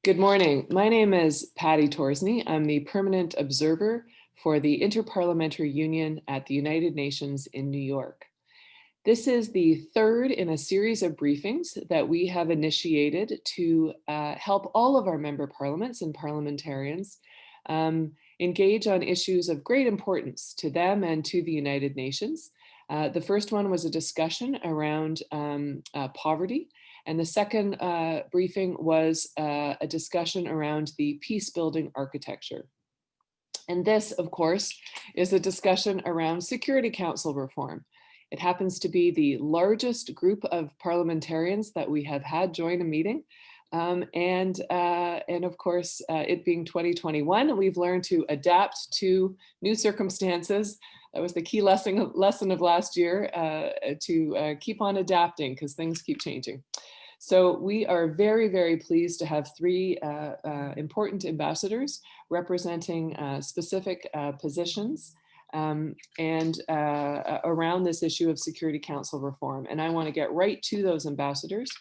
Good morning. My name is Patty Torsney. I'm the permanent observer for the Inter-Parliamentary Union at the United Nations in New York. This is the third in a series of briefings that we have initiated to help all of our member parliaments and parliamentarians engage on issues of great importance to them and to the United Nations. The first one was a discussion around poverty. And the second briefing was a discussion around the peace-building architecture. And this, of course, is a discussion around Security Council reform. It happens to be the largest group of parliamentarians that we have had join a meeting. And of course, it being 2021, we've learned to adapt to new circumstances. That was the key lesson of last year, to keep on adapting because things keep changing. So we are very, very pleased to have three important ambassadors representing specific positions and around this issue of Security Council reform. And I want to get right to those ambassadors.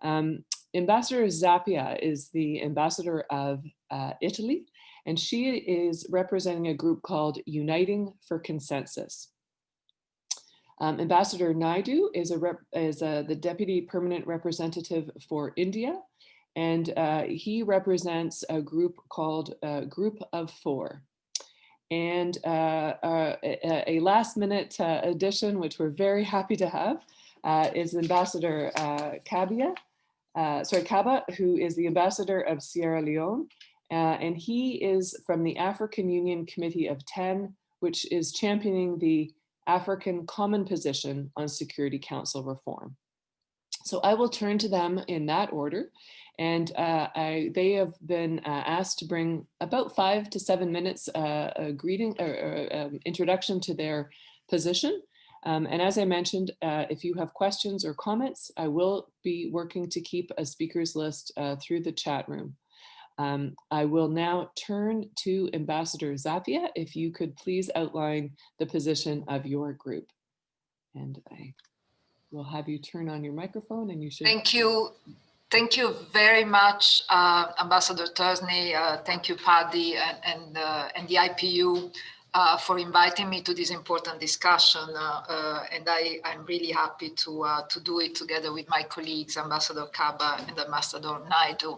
Ambassador Zappia is the ambassador of Italy, and she is representing a group called Uniting for Consensus. Ambassador Naidu is the Deputy Permanent Representative for India, and he represents a group called Group of Four. And a last-minute addition, which we're very happy to have, is Ambassador Kaba, who is the Ambassador of Sierra Leone, and he is from the African Union Committee of 10, which is championing the African Common Position on Security Council reform. So I will turn to them in that order. And they have been asked to bring about 5 to 7 minutes a greeting or introduction to their position. And as I mentioned, if you have questions or comments, I will be working to keep a speakers list through the chat room. I will now turn to Ambassador Zappia, if you could please outline the position of your group. And I will have you turn on your microphone and you should. Thank you. Thank you very much, Ambassador Torsney. Thank you, Paddy, and the IPU for inviting me to this important discussion. And I'm really happy to do it together with my colleagues, Ambassador Kaba and Ambassador Naidu.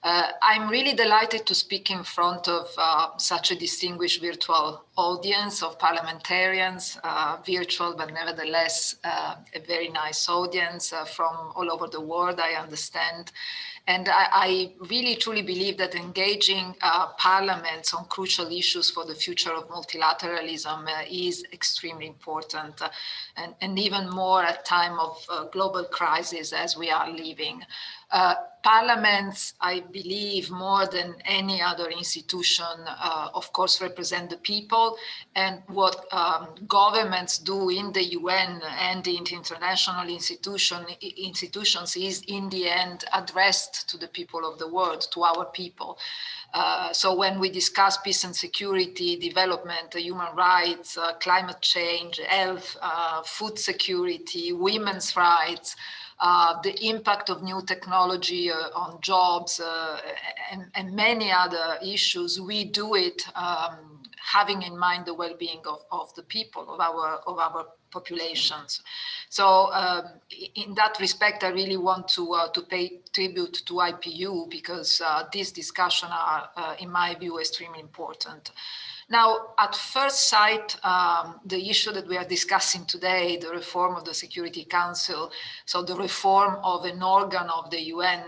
I'm really delighted to speak in front of such a distinguished virtual audience of parliamentarians, virtual, but nevertheless a very nice audience from all over the world, I understand. And I really truly believe that engaging parliaments on crucial issues for the future of multilateralism is extremely important, and even more at a time of global crisis as we are living. Parliaments, I believe, more than any other institution, of course, represent the people, and what governments do in the UN and in international institutions is, in the end, addressed to the people of the world, to our people. So when we discuss peace and security, development, human rights, climate change, health, food security, women's rights, the impact of new technology on jobs and many other issues, we do it having in mind the well-being of the people, of our populations. So in that respect, I really want to pay tribute to IPU because these discussions are, in my view, extremely important. Now, at first sight, the issue that we are discussing today, the reform of the Security Council, so the reform of an organ of the UN,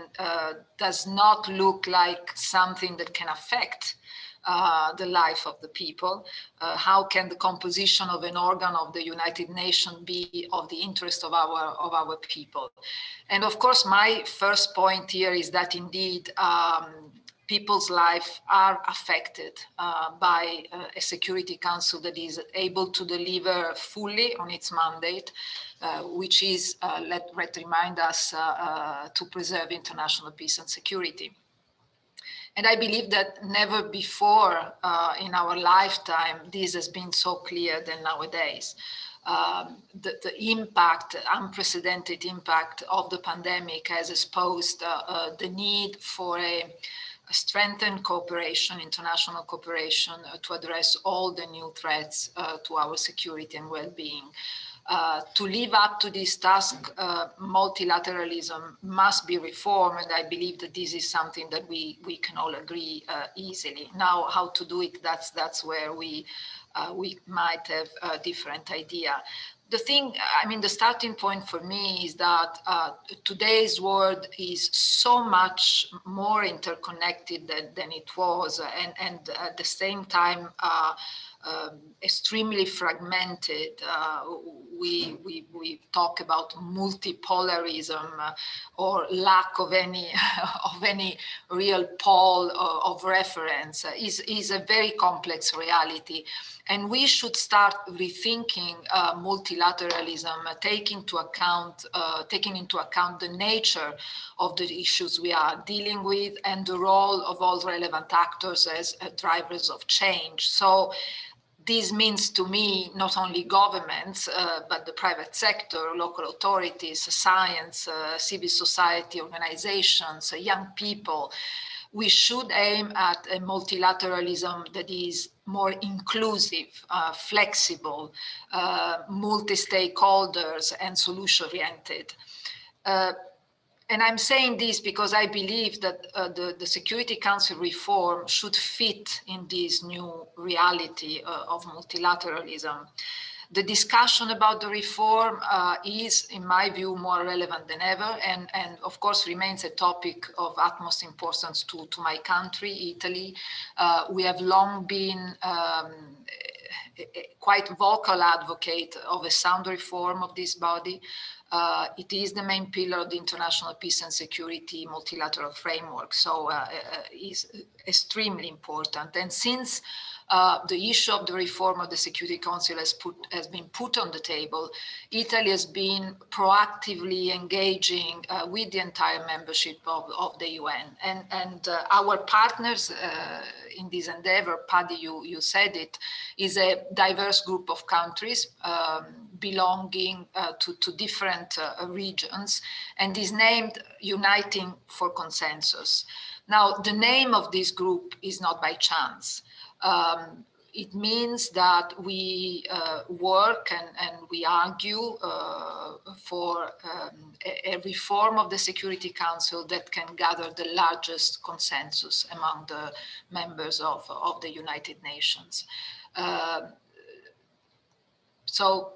does not look like something that can affect the life of the people. How can the composition of an organ of the United Nations be of the interest of our people? And of course, my first point here is that indeed, people's lives are affected by a Security Council that is able to deliver fully on its mandate, which is, let remind us, to preserve international peace and security. And I believe that never before in our lifetime, this has been so clear than nowadays. the impact, unprecedented impact of the pandemic has exposed the need for a strengthened cooperation, international cooperation, to address all the new threats to our security and well-being. To live up to this task, multilateralism must be reformed, and I believe that this is something that we can all agree easily. Now, how to do it, that's where we might have a different idea. The starting point for me is that today's world is so much more interconnected than it was, and at the same time, extremely fragmented. We talk about multipolarism or lack of any of any real pole of reference is a very complex reality. And we should start rethinking multilateralism, taking into account the nature of the issues we are dealing with and the role of all relevant actors as drivers of change. So this means to me not only governments, but the private sector, local authorities, science, civil society organizations, young people. We should aim at a multilateralism that is more inclusive, flexible, multi-stakeholders, and solution-oriented. And I'm saying this because I believe that the Security Council reform should fit in this new reality of multilateralism. The discussion about the reform is, in my view, more relevant than ever, and of course remains a topic of utmost importance to my country, Italy. We have long been a quite vocal advocate of a sound reform of this body. It is the main pillar of the international peace and security multilateral framework, so is extremely important. And since the issue of the reform of the Security Council has been put on the table, Italy has been proactively engaging with the entire membership of the UN. And our partners in this endeavor, Paddy, you said it, is a diverse group of countries belonging to different regions, and is named Uniting for Consensus. Now, the name of this group is not by chance. It means that we work and we argue for a reform of the Security Council that can gather the largest consensus among the members of the United Nations. So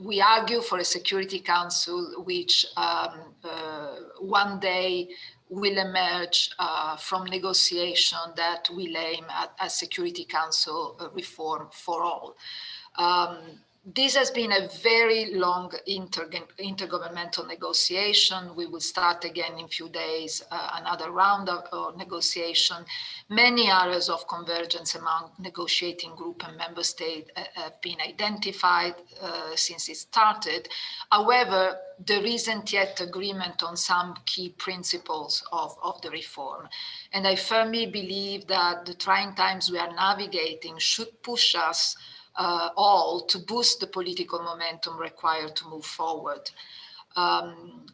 we argue for a Security Council which one day will emerge from negotiation that will aim at a Security Council reform for all. This has been a very long intergovernmental negotiation. We will start again in a few days, another round of negotiation. Many areas of convergence among negotiating group and member state have been identified since it started. However, there isn't yet agreement on some key principles of the reform. And I firmly believe that the trying times we are navigating should push us all to boost the political momentum required to move forward.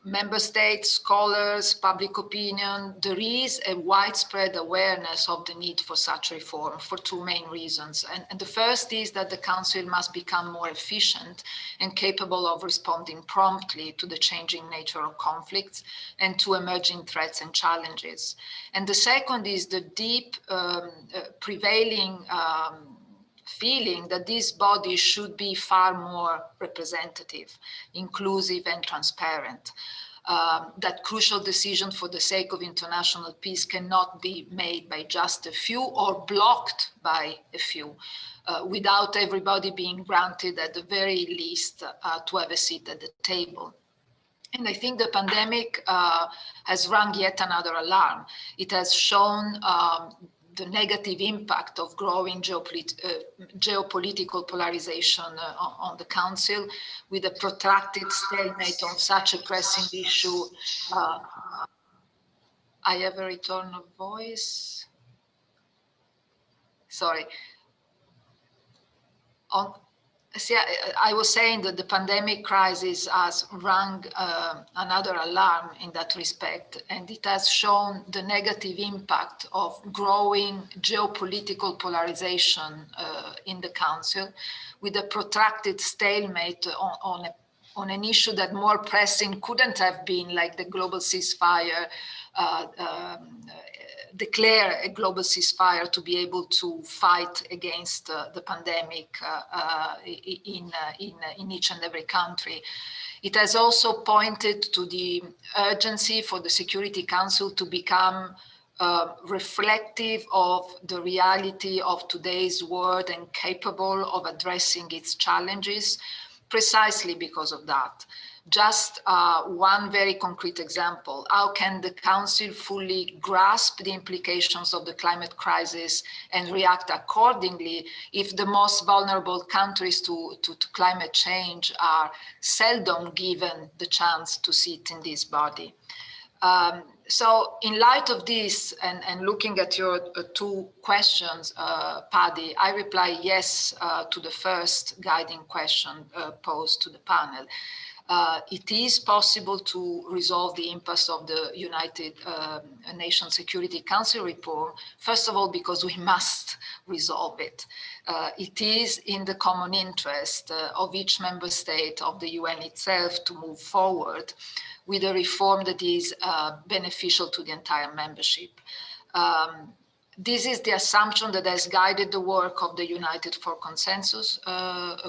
Member states, scholars, public opinion, there is a widespread awareness of the need for such reform for two main reasons. And the first is that the Council must become more efficient and capable of responding promptly to the changing nature of conflicts and to emerging threats and challenges. And the second is the deep prevailing feeling that this body should be far more representative, inclusive, and transparent. That crucial decision for the sake of international peace cannot be made by just a few or blocked by a few, without everybody being granted at the very least to have a seat at the table. And I think the pandemic has rung yet another alarm. It has shown the negative impact of growing geopolitical polarization on the Council, with a protracted stalemate on such a pressing issue. I have a return of voice. Sorry. See, I was saying that the pandemic crisis has rung another alarm in that respect, and it has shown the negative impact of growing geopolitical polarization in the Council, with a protracted stalemate on an issue that more pressing couldn't have been, like the global ceasefire, declare a global ceasefire to be able to fight against the pandemic in each and every country. It has also pointed to the urgency for the Security Council to become reflective of the reality of today's world and capable of addressing its challenges, precisely because of that. Just one very concrete example: how can the Council fully grasp the implications of the climate crisis and react accordingly if the most vulnerable countries to climate change are seldom given the chance to sit in this body? So in light of this, and looking at your two questions, Paddy, I reply yes to the first guiding question posed to the panel. It is possible to resolve the impasse of the United Nations Security Council reform, first of all, because we must resolve it. It is in the common interest of each member state of the UN itself to move forward with a reform that is beneficial to the entire membership. This is the assumption that has guided the work of the United for Consensus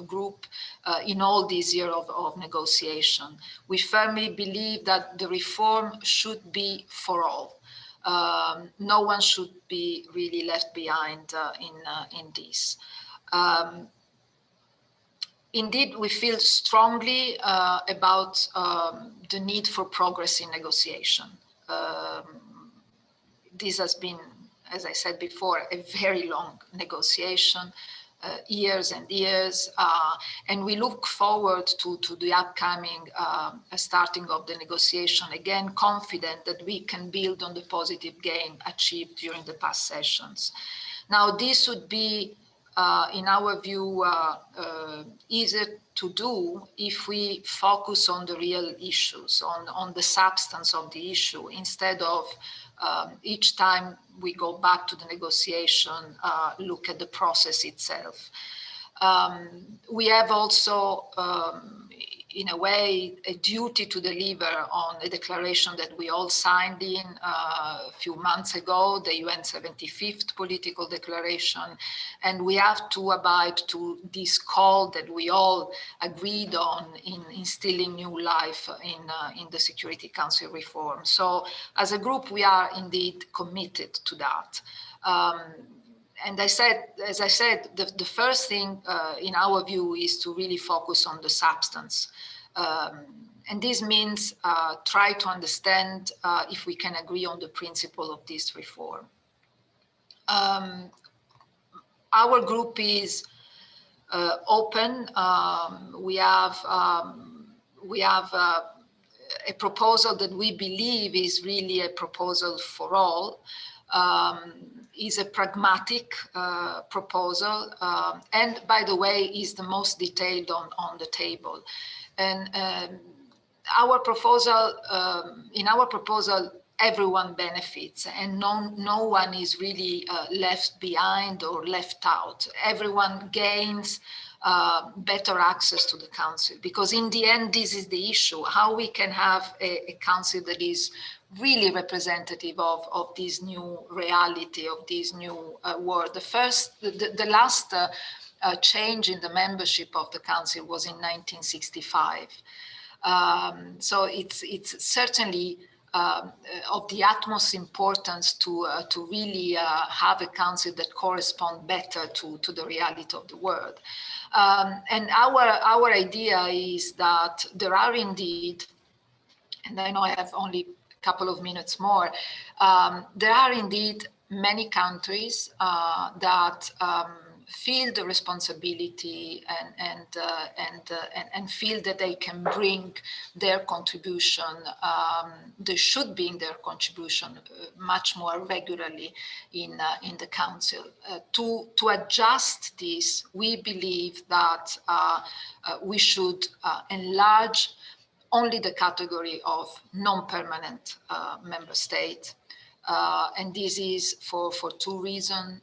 group in all these years of negotiation. We firmly believe that the reform should be for all. No one should be really left behind in this. Indeed, we feel strongly about the need for progress in negotiation. This has been, as I said before, a very long negotiation, years and years, and we look forward to the upcoming starting of the negotiation, again, confident that we can build on the positive gain achieved during the past sessions. Now, this would be, in our view, easier to do if we focus on the real issues, on the substance of the issue, instead of each time we go back to the negotiation, look at the process itself. We have also, in a way, a duty to deliver on a declaration that we all signed in a few months ago, the UN 75th Political Declaration, and we have to abide to this call that we all agreed on in instilling new life in the Security Council reform. So as a group, we are indeed committed to that. And as I said, the first thing in our view is to really focus on the substance. And this means try to understand if we can agree on the principle of this reform. Our group is open. We have a proposal that we believe is really a proposal for all. Is a pragmatic proposal, and by the way, is the most detailed on the table. And our proposal, in our proposal, everyone benefits, and no one is really left behind or left out. Everyone gains better access to the Council, because in the end, this is the issue: how we can have a Council that is really representative of this new reality, of this new world. The last change in the membership of the Council was in 1965. So it's certainly of the utmost importance to really have a Council that corresponds better to the reality of the world. And our idea is that there are indeed, and I know I have only couple of minutes more, there are indeed many countries that feel the responsibility and feel that they can bring their contribution, they should bring their contribution much more regularly in the Council. To adjust this, we believe that we should enlarge only the category of non-permanent member states. And this is for two reasons.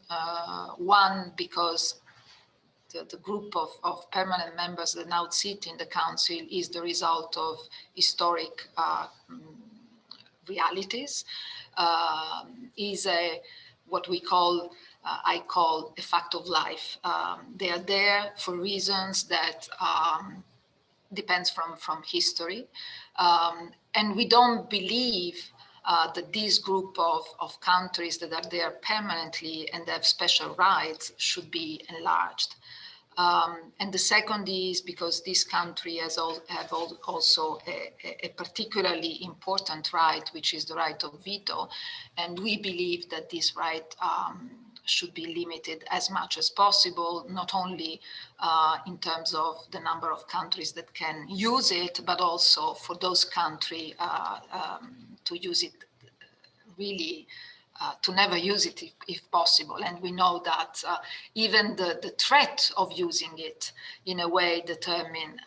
One, because the group of permanent members that now sit in the Council is the result of historic realities, is what we call, I call a fact of life. They are there for reasons that depends from history. And we don't believe that this group of countries that are there permanently and have special rights should be enlarged. And the second is because this country have also a particularly important right, which is the right of veto. And we believe that this right should be limited as much as possible, not only in terms of the number of countries that can use it, but also for those countries to use it really, to never use it if possible. And we know that even the threat of using it in a way determine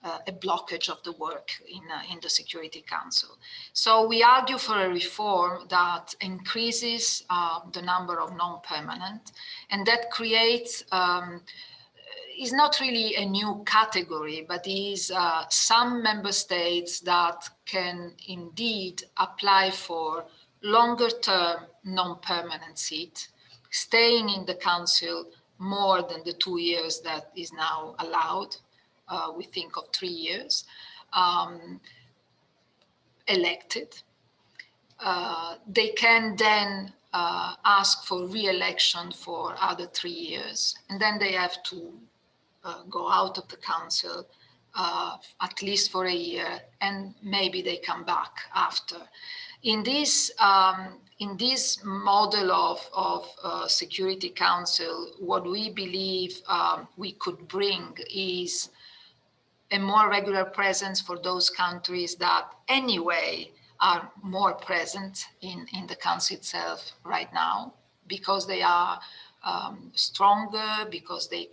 a blockage of the work in the Security Council. So we argue for a reform that increases the number of non-permanent, and that creates is not really a new category, but is some member states that can indeed apply for longer term non-permanent seat, staying in the Council more than the 2 years that is now allowed. We think of 3 years, elected. They can then ask for re-election for other 3 years, and then they have to go out of the Council at least for a year, and maybe they come back after. In this model of Security Council, what we believe we could bring is a more regular presence for those countries that anyway are more present in the Council itself right now, because they are stronger, because they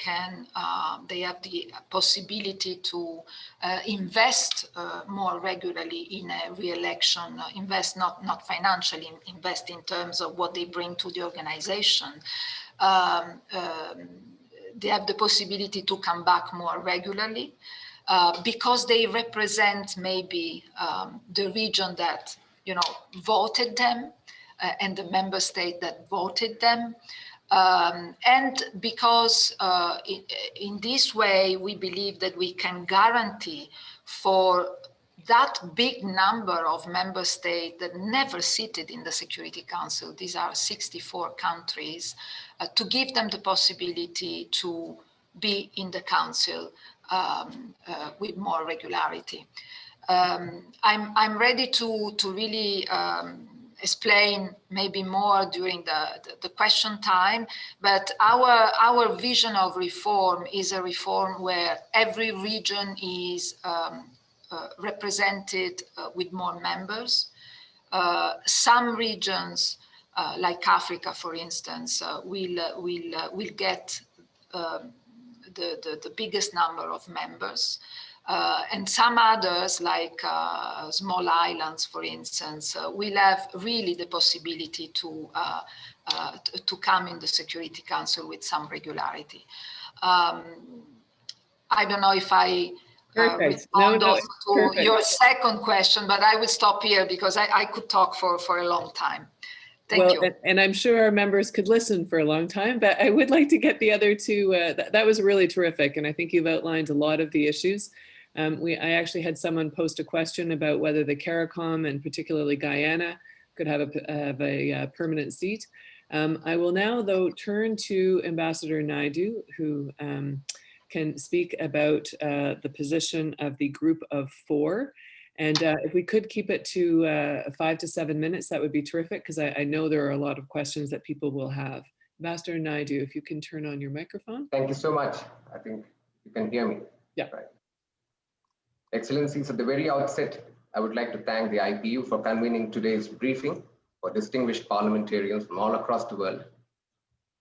have the possibility to invest more regularly in a re-election, invest not financially, invest in terms of what they bring to the organization. They have the possibility to come back more regularly because they represent maybe the region that voted them and the member state that voted them. And because in this way, we believe that we can guarantee for that big number of member states that never seated in the Security Council, these are 64 countries, to give them the possibility to be in the Council with more regularity. I'm ready to really explain maybe more during the question time, but our vision of reform is a reform where every region is represented with more members. Some regions, like Africa, for instance, will get the biggest number of members. And some others, like small islands, for instance, will have really the possibility to come in the Security Council with some regularity. I don't know if I respond also to your second question, but I will stop here because I could talk for a long time. Thank you. And I'm sure our members could listen for a long time, but I would like to get the other two. That was really terrific. And I think you've outlined a lot of the issues. I actually had someone post a question about whether the CARICOM and particularly Guyana could have a permanent seat. I will now, though, turn to Ambassador Naidu, who can speak about the position of the group of 4. And if we could keep it to 5 to 7 minutes, that would be terrific, because I know there are a lot of questions that people will have. Ambassador Naidu, if you can turn on your microphone. Thank you so much. I think you can hear me. Yeah. Right. Excellencies, at the very outset, I would like to thank the IPU for convening today's briefing for distinguished parliamentarians from all across the world.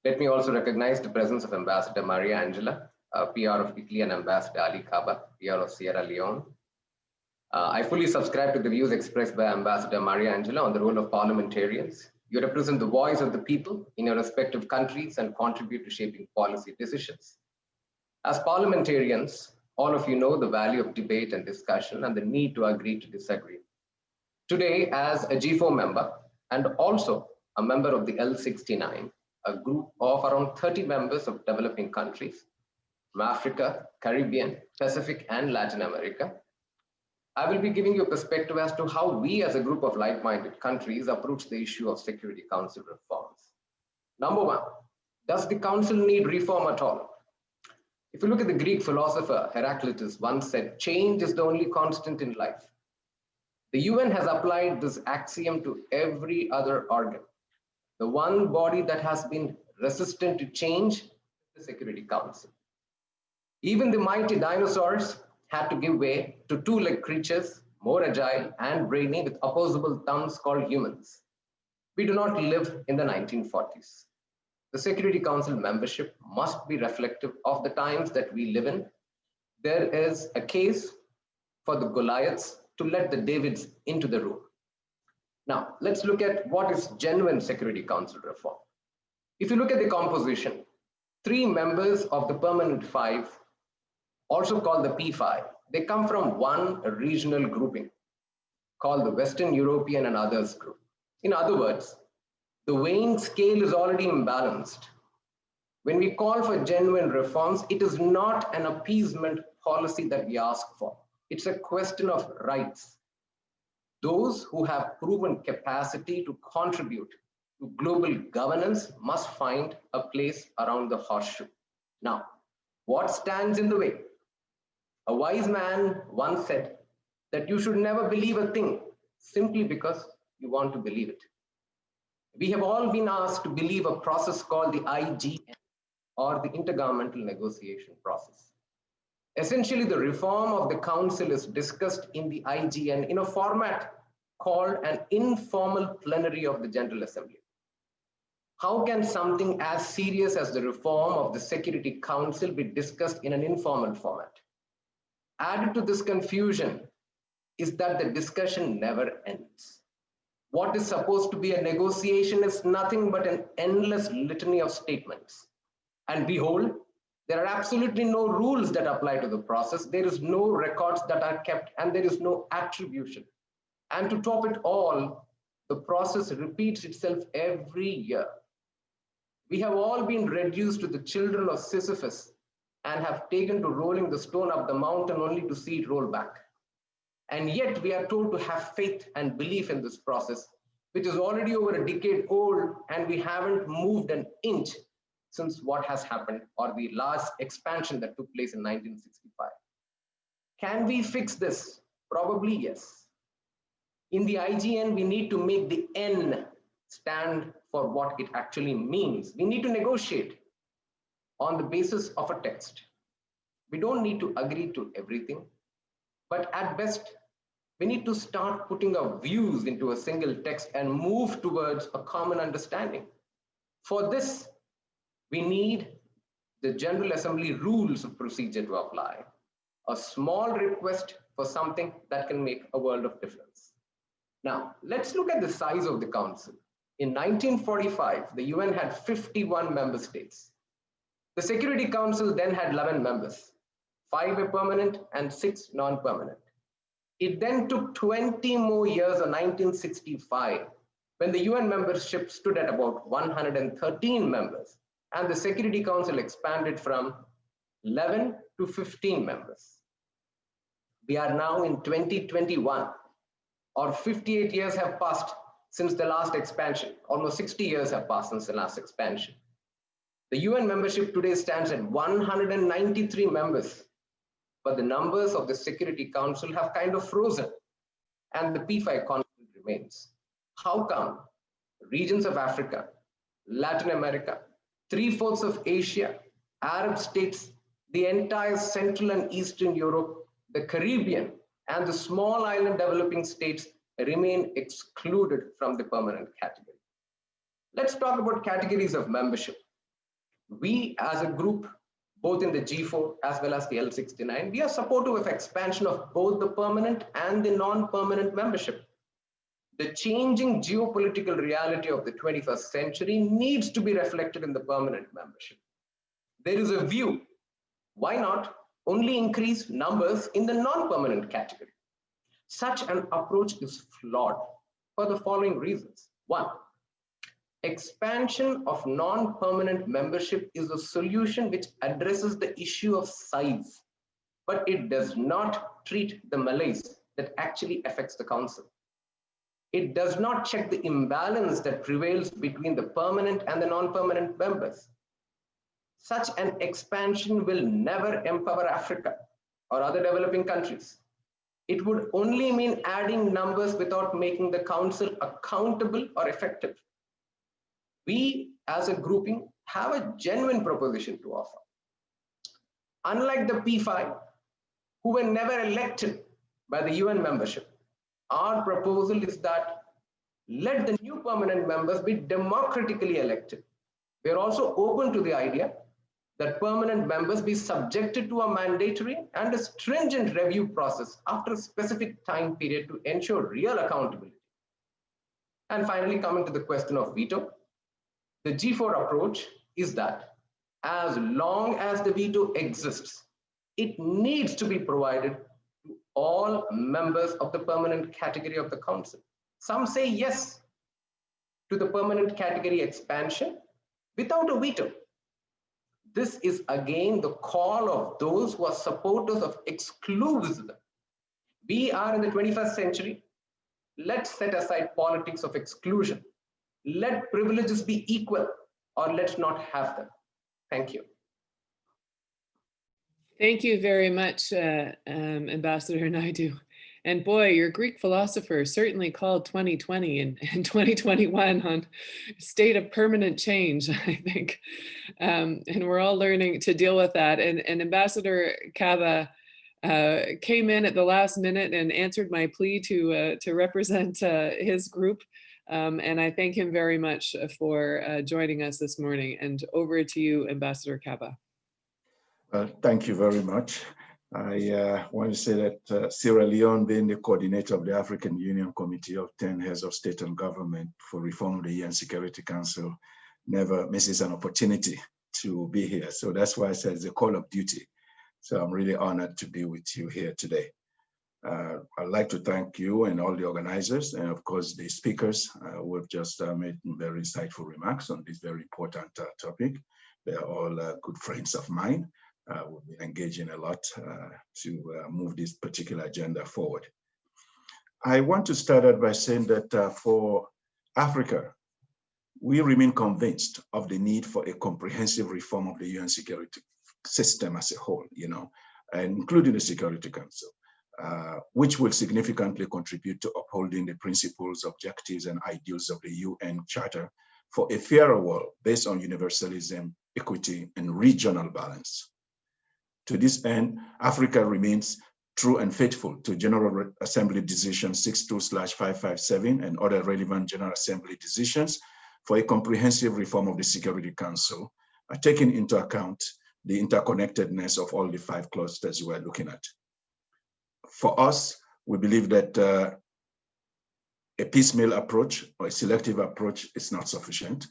Let me also recognize the presence of Ambassador Maria Angela, PR of Italy, and Ambassador Ali Kaba, PR of Sierra Leone. I fully subscribe to the views expressed by Ambassador Maria Angela on the role of parliamentarians. You represent the voice of the people in your respective countries and contribute to shaping policy decisions. As parliamentarians, all of you know the value of debate and discussion and the need to agree to disagree. Today, as a G4 member and also a member of the L69, a group of around 30 members of developing countries from Africa, Caribbean, Pacific, and Latin America, I will be giving you a perspective as to how we as a group of like-minded countries approach the issue of Security Council reforms. Number one, does the Council need reform at all? If you look at the Greek philosopher Heraclitus once said, change is the only constant in life. The UN has applied this axiom to every other organ. The one body that has been resistant to change is the Security Council. Even the mighty dinosaurs had to give way to two-legged creatures, more agile and brainy with opposable thumbs called humans. We do not live in the 1940s. The Security Council membership must be reflective of the times that we live in. There is a case for the Goliaths to let the Davids into the room. Now, let's look at what is genuine Security Council reform. If you look at the composition, 3 members of the permanent 5, also called the P5, they come from one regional grouping called the Western European and Others group. In other words, the weighing scale is already imbalanced. When we call for genuine reforms, it is not an appeasement policy that we ask for. It's a question of rights. Those who have proven capacity to contribute to global governance must find a place around the horseshoe. Now, what stands in the way? A wise man once said that you should never believe a thing simply because you want to believe it. We have all been asked to believe a process called the IGN, or the Intergovernmental Negotiation Process. Essentially, the reform of the Council is discussed in the IGN in a format called an informal plenary of the General Assembly. How can something as serious as the reform of the Security Council be discussed in an informal format? Added to this confusion is that the discussion never ends. What is supposed to be a negotiation is nothing but an endless litany of statements. And behold, there are absolutely no rules that apply to the process. There is no records that are kept, and there is no attribution. And to top it all, the process repeats itself every year. We have all been reduced to the children of Sisyphus and have taken to rolling the stone up the mountain only to see it roll back. And yet we are told to have faith and belief in this process, which is already over a decade old, and we haven't moved an inch since what has happened, or the last expansion that took place in 1965. Can we fix this? Probably yes. In the IGN, we need to make the N stand for what it actually means. We need to negotiate on the basis of a text. We don't need to agree to everything, but at best, we need to start putting our views into a single text and move towards a common understanding. For this, we need the General Assembly rules of procedure to apply, a small request for something that can make a world of difference. Now, let's look at the size of the Council. In 1945, the UN had 51 member states. The Security Council then had 11 members, 5 were permanent and 6 non-permanent. It then took 20 more years, or 1965, when the UN membership stood at about 113 members, and the Security Council expanded from 11 to 15 members. We are now in 2021, or 58 years have passed since the last expansion. Almost 60 years have passed since the last expansion. The UN membership today stands at 193 members, but the numbers of the Security Council have kind of frozen, and the P5 constant remains. How come regions of Africa, Latin America, 3/4 of Asia, Arab states, the entire Central and Eastern Europe, the Caribbean, and the small island developing states remain excluded from the permanent category. Let's talk about categories of membership. We as a group, both in the G4 as well as the L69, we are supportive of expansion of both the permanent and the non-permanent membership. The changing geopolitical reality of the 21st century needs to be reflected in the permanent membership. There is a view, why not only increase numbers in the non-permanent category? Such an approach is flawed for the following reasons. One, expansion of non-permanent membership is a solution which addresses the issue of size, but it does not treat the malaise that actually affects the council. It does not check the imbalance that prevails between the permanent and the non-permanent members. Such an expansion will never empower Africa or other developing countries. It would only mean adding numbers without making the council accountable or effective. We as a grouping have a genuine proposition to offer. Unlike the P5, who were never elected by the UN membership, our proposal is that let the new permanent members be democratically elected. We are also open to the idea that permanent members be subjected to a mandatory and a stringent review process after a specific time period to ensure real accountability. And finally, coming to the question of veto, the G4 approach is that as long as the veto exists, it needs to be provided to all members of the permanent category of the council. Some say yes to the permanent category expansion without a veto. This is again the call of those who are supporters of exclusivism. We are in the 21st century. Let's set aside politics of exclusion. Let privileges be equal, or let's not have them. Thank you. Thank you very much, Ambassador Naidu. And boy, your Greek philosopher certainly called 2020 and 2021 on state of permanent change, I think. And we're all learning to deal with that. And Ambassador Kaba came in at the last minute and answered my plea to represent his group. And I thank him very much for joining us this morning. And over to you, Ambassador Kaba. Thank you very much. I want to say that Sierra Leone, being the coordinator of the African Union Committee of 10 heads of state and government for reform of the UN Security Council, never misses an opportunity to be here. So that's why I said it's a call of duty. So I'm really honored to be with you here today. I'd like to thank you and all the organizers, and of course the speakers who have just made very insightful remarks on this very important topic. They're all good friends of mine. We've been engaging a lot to move this particular agenda forward. I want to start out by saying that for Africa, we remain convinced of the need for a comprehensive reform of the UN security system as a whole, including the Security Council, which will significantly contribute to upholding the principles, objectives, and ideals of the UN Charter for a fairer world based on universalism, equity, and regional balance. To this end, Africa remains true and faithful to General Assembly Decision 62/557 and other relevant General Assembly decisions for a comprehensive reform of the Security Council, taking into account the interconnectedness of all the 5 clusters we're looking at. For us, we believe that a piecemeal approach or a selective approach is not sufficient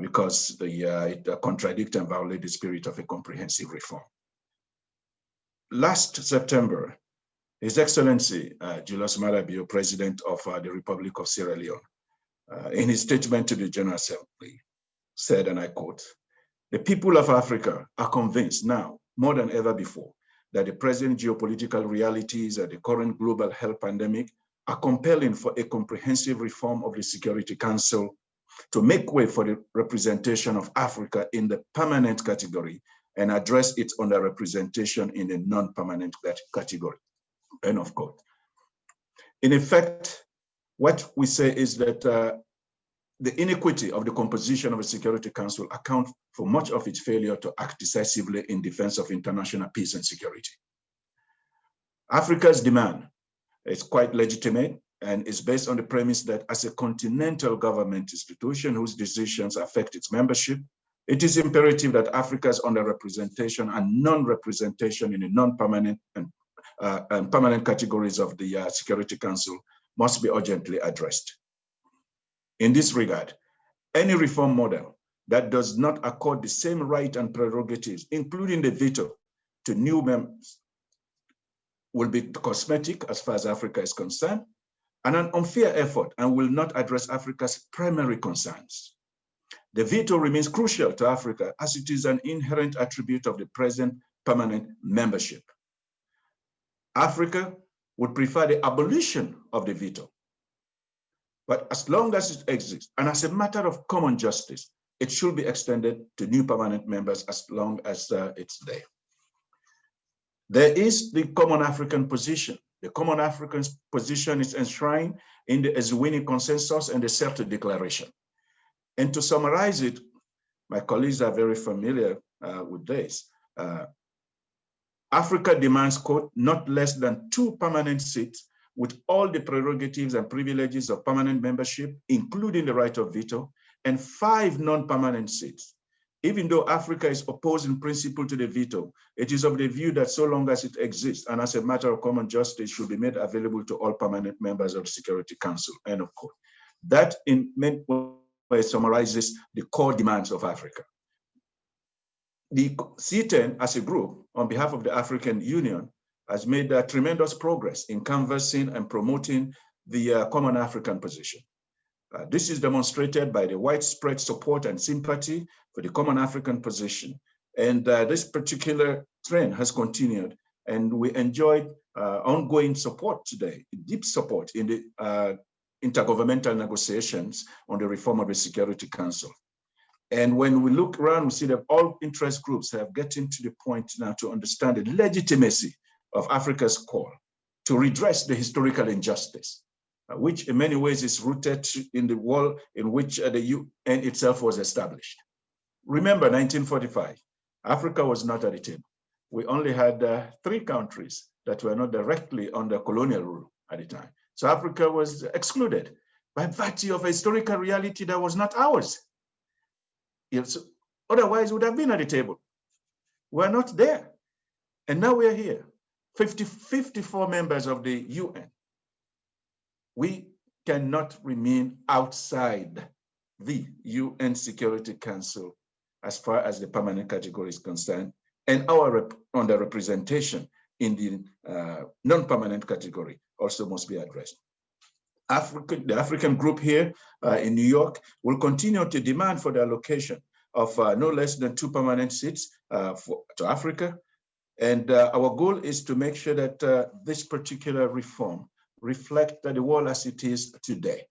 because it contradicts and violates the spirit of a comprehensive reform. Last September, His Excellency Julius Maada Bio, President of the Republic of Sierra Leone, in his statement to the General Assembly, said, and I quote, "The people of Africa are convinced now, more than ever before, that the present geopolitical realities of the current global health pandemic are compelling for a comprehensive reform of the Security Council to make way for the representation of Africa in the permanent category and address its underrepresentation in the non-permanent category." End of quote. In effect, what we say is that the inequity of the composition of the Security Council account for much of its failure to act decisively in defense of international peace and security. Africa's demand is quite legitimate and is based on the premise that as a continental government institution whose decisions affect its membership, it is imperative that Africa's underrepresentation and non-representation in the non-permanent and permanent categories of the Security Council must be urgently addressed. In this regard, any reform model that does not accord the same right and prerogatives, including the veto, to new members will be cosmetic as far as Africa is concerned, and an unfair effort, and will not address Africa's primary concerns. The veto remains crucial to Africa as it is an inherent attribute of the present permanent membership. Africa would prefer the abolition of the veto. But as long as it exists, and as a matter of common justice, it should be extended to new permanent members as long as it's there. There is the common African position. The common African position is enshrined in the Eswini Consensus and the CERTA Declaration. And to summarize it, my colleagues are very familiar with this. Africa demands, quote, not less than 2 permanent seats with all the prerogatives and privileges of permanent membership, including the right of veto, and 5 non-permanent seats. Even though Africa is opposed in principle to the veto, it is of the view that so long as it exists and as a matter of common justice should be made available to all permanent members of the Security Council, end of quote. That in many ways summarizes the core demands of Africa. The C10 as a group, on behalf of the African Union, has made tremendous progress in canvassing and promoting the common African position. This is demonstrated by the widespread support and sympathy for the common African position. And this particular trend has continued, and we enjoyed ongoing support today, deep support in the intergovernmental negotiations on the reform of the Security Council. And when we look around, we see that all interest groups have gotten to the point now to understand the legitimacy of Africa's call to redress the historical injustice, which in many ways is rooted in the world in which the UN itself was established. Remember 1945, Africa was not at the table. We only had 3 countries that were not directly under colonial rule at the time. So Africa was excluded by virtue of a historical reality that was not ours. Otherwise, we would have been at the table. We're not there. And now we're here, 54 members of the UN. We cannot remain outside the UN Security Council as far as the permanent category is concerned, and our underrepresentation in the non-permanent category also must be addressed. The African group here in New York will continue to demand for the allocation of no less than 2 permanent seats to Africa. And our goal is to make sure that this particular reform reflects the world as it is today,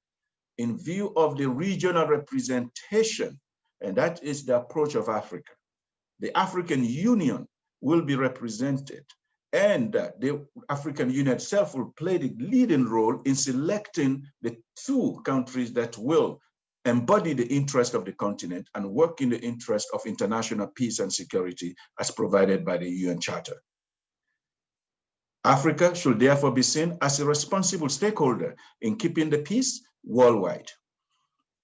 in view of the regional representation, and that is the approach of Africa. The African Union will be represented, and the African Union itself will play the leading role in selecting the 2 countries that will embody the interest of the continent and work in the interest of international peace and security as provided by the UN Charter. Africa should therefore be seen as a responsible stakeholder in keeping the peace worldwide.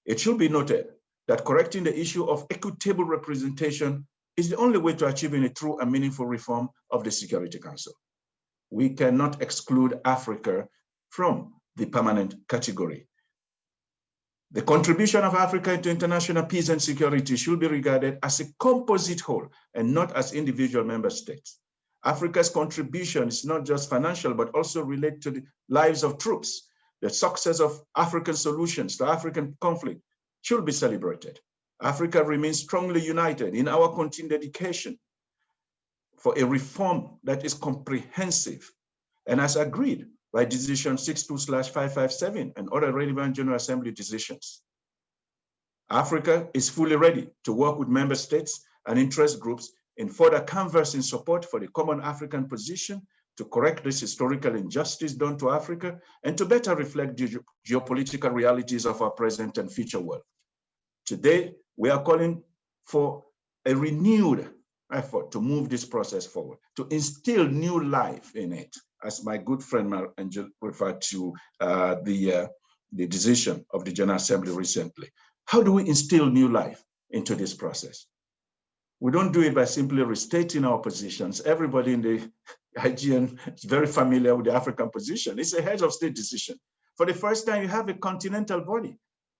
It should be noted that correcting the issue of equitable representation is the only way to achieving a true and meaningful reform of the Security Council. We cannot exclude Africa from the permanent category. The contribution of Africa to international peace and security should be regarded as a composite whole and not as individual member states. Africa's contribution is not just financial, but also related to the lives of troops. The success of African solutions to African conflict should be celebrated. Africa remains strongly united in our continued dedication for a reform that is comprehensive and as agreed by Decision 62/557 and other relevant General Assembly decisions. Africa is fully ready to work with member states and interest groups in further canvassing support for the common African position to correct this historical injustice done to Africa and to better reflect the geopolitical realities of our present and future world. Today, we are calling for a renewed effort to move this process forward, to instill new life in it, as my good friend Angel referred to the decision of the General Assembly recently. How do we instill new life into this process? We don't do it by simply restating our positions. Everybody in the IGN is very familiar with the African position. It's a heads of state decision. For the first time, you have a continental body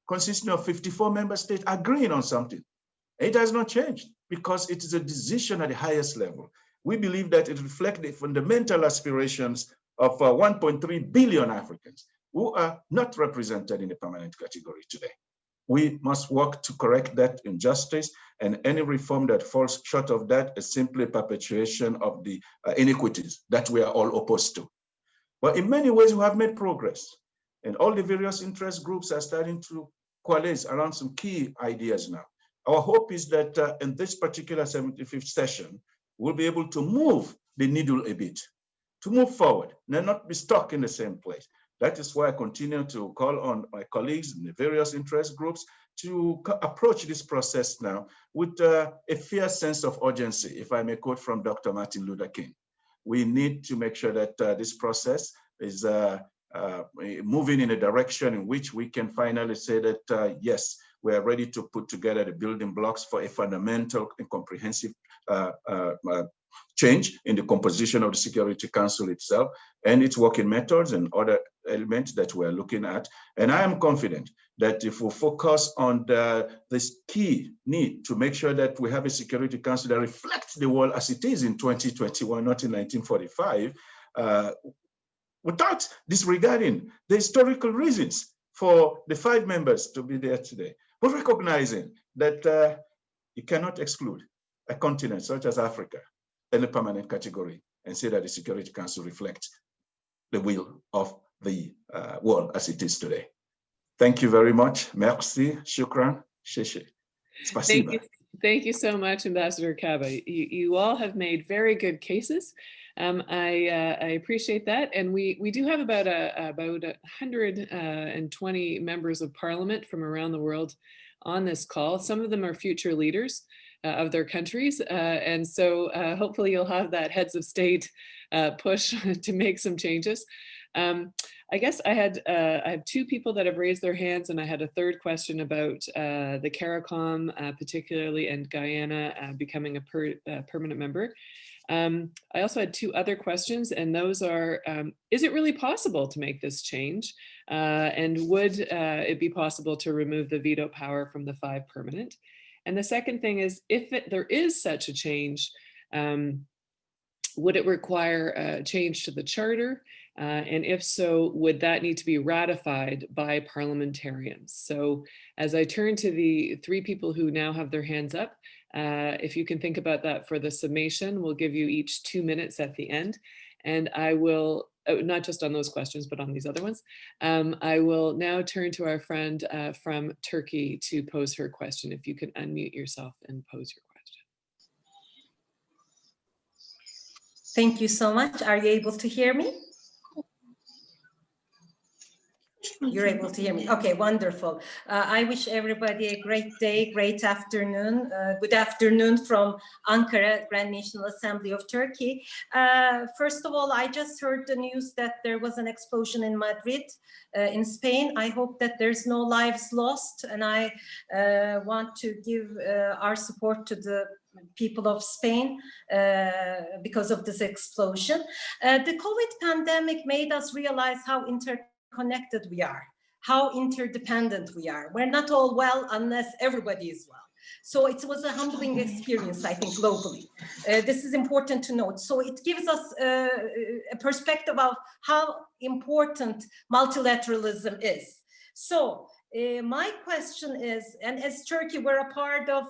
consisting of 54 member states agreeing on something. It has not changed because it is a decision at the highest level. We believe that it reflects the fundamental aspirations of 1.3 billion Africans who are not represented in the permanent category today. We must work to correct that injustice, and any reform that falls short of that is simply a perpetuation of the inequities that we are all opposed to. But in many ways, we have made progress, and all the various interest groups are starting to coalesce around some key ideas now. Our hope is that in this particular 75th session, we'll be able to move the needle a bit, to move forward, and not be stuck in the same place. That is why I continue to call on my colleagues in the various interest groups to approach this process now with a fierce sense of urgency, if I may quote from Dr. Martin Luther King. We need to make sure that this process is moving in a direction in which we can finally say that, yes, we are ready to put together the building blocks for a fundamental and comprehensive change in the composition of the Security Council itself and its working methods and other elements that we're looking at. And I am confident that if we focus on this key need to make sure that we have a Security Council that reflects the world as it is in 2021, not in 1945, without disregarding the historical reasons for the 5 members to be there today, but recognizing that you cannot exclude a continent such as Africa in the permanent category and say that the Security Council reflects the will of the world as it is today. Thank you very much. Merci, shukran, sheshe. Spasiba. Thank you so much, Ambassador Kaba. You all have made very good cases. I appreciate that, and we do have about 120 members of parliament from around the world on this call. Some of them are future leaders of their countries, and so hopefully you'll have that heads of state push to make some changes. I guess I have 2 people that have raised their hands, and I had a third question about the CARICOM particularly, and Guyana becoming a permanent member. I also had 2 other questions, and those are, is it really possible to make this change? And would it be possible to remove the veto power from the 5 permanent? And the second thing is, if there is such a change, would it require a change to the charter? And if so, would that need to be ratified by parliamentarians? So as I turn to the 3 people who now have their hands up, if you can think about that for the summation, we'll give you each 2 minutes at the end. And I will, not just on those questions, but on these other ones, I will now turn to our friend from Turkey to pose her question. If you could unmute yourself and pose your question. Thank you so much. Are you able to hear me? You're able to hear me. Okay, wonderful. I wish everybody a great day, great afternoon. Good afternoon from Ankara, Grand National Assembly of Turkey. First of all, I just heard the news that there was an explosion in Madrid, in Spain. I hope that there's no lives lost, and I want to give our support to the people of Spain because of this explosion. The COVID pandemic made us realize how interconnected we are, how interdependent we are. We're not all well unless everybody is well. So it was a humbling experience, I think, globally. This is important to note. So it gives us a perspective of how important multilateralism is. So my question is, and as Turkey, we're a part of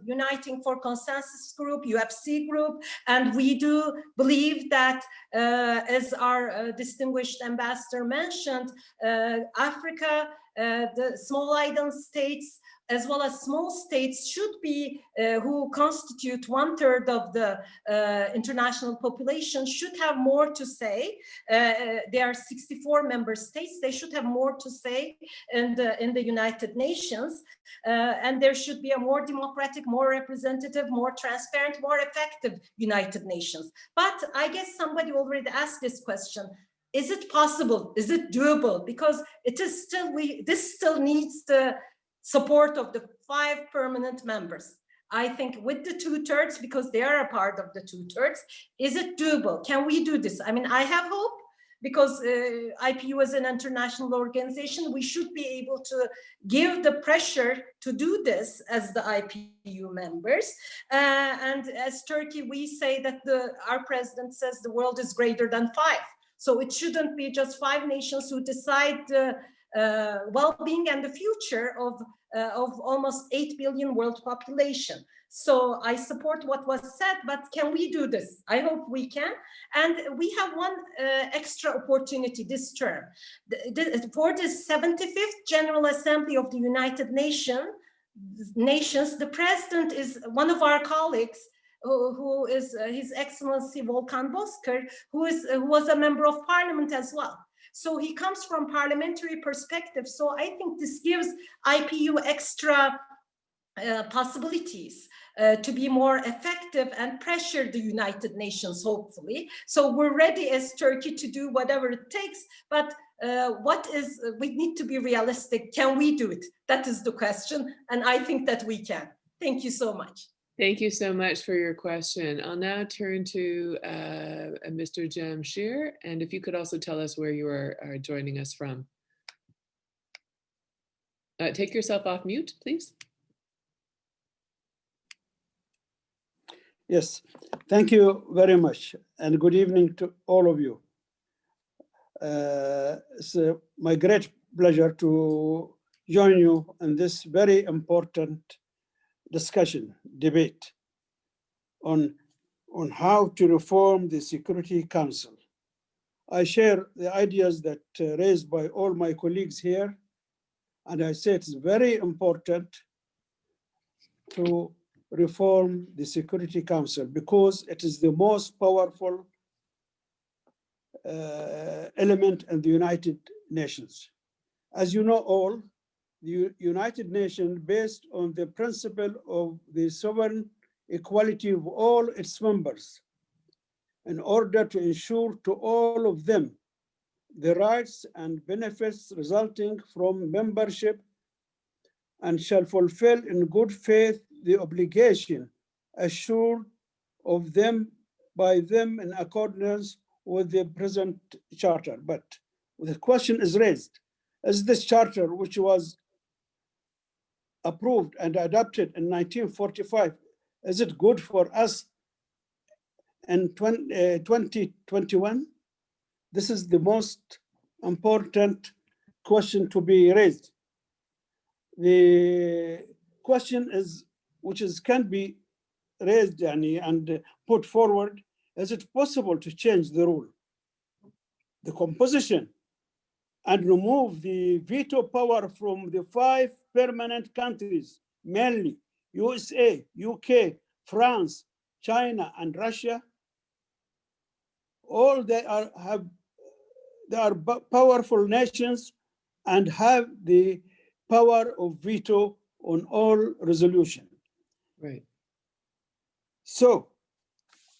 Uniting for Consensus group, UFC group, and we do believe that, as our distinguished ambassador mentioned, Africa, the small island states, as well as small states should be, who constitute 1/3 of the international population, should have more to say. There are 64 member states. They should have more to say in the United Nations. And there should be a more democratic, more representative, more transparent, more effective United Nations. But I guess somebody already asked this question. Is it possible? Is it doable? Because it is still, this still needs the support of the 5 permanent members. I think with the 2/3, because they are a part of the 2/3, is it doable? Can we do this? I mean, I have hope, because IPU is an international organization. We should be able to give the pressure to do this as the IPU members. And as Turkey, we say that our president says the world is greater than 5. So it shouldn't be just 5 nations who decide the well-being and the future of almost 8 billion world population. So I support what was said, but can we do this? I hope we can. And we have one extra opportunity this term. For the 75th General Assembly of the United Nations, the president is one of our colleagues, who is His Excellency Volkan Bozkır, who was a member of parliament as well. So he comes from parliamentary perspective. So I think this gives IPU extra possibilities to be more effective and pressure the United Nations, hopefully. So we're ready as Turkey to do whatever it takes, but we need to be realistic. Can we do it? That is the question, and I think that we can. Thank you so much. Thank you so much for your question. I'll now turn to Mr. Jamshir, and if you could also tell us where you are joining us from. Take yourself off mute, please. Yes, thank you very much, and good evening to all of you. It's my great pleasure to join you in this very important debate on how to reform the Security Council. I share the ideas that raised by all my colleagues here, and I say it's very important to reform the Security Council because it is the most powerful element in the United Nations. As you know all, the United Nations, based on the principle of the sovereign equality of all its members, in order to ensure to all of them the rights and benefits resulting from membership, and shall fulfill in good faith the obligation assured of them by them in accordance with the present charter. But the question is raised, is this charter, which was approved and adopted in 1945, is it good for us in 2021? This is the most important question to be raised. The question is, can be raised and put forward, is it possible to change the rule, the composition, and remove the veto power from the 5 permanent countries, mainly USA, UK, France, China, and Russia? All they are powerful nations and have the power of veto on all resolution. Right. So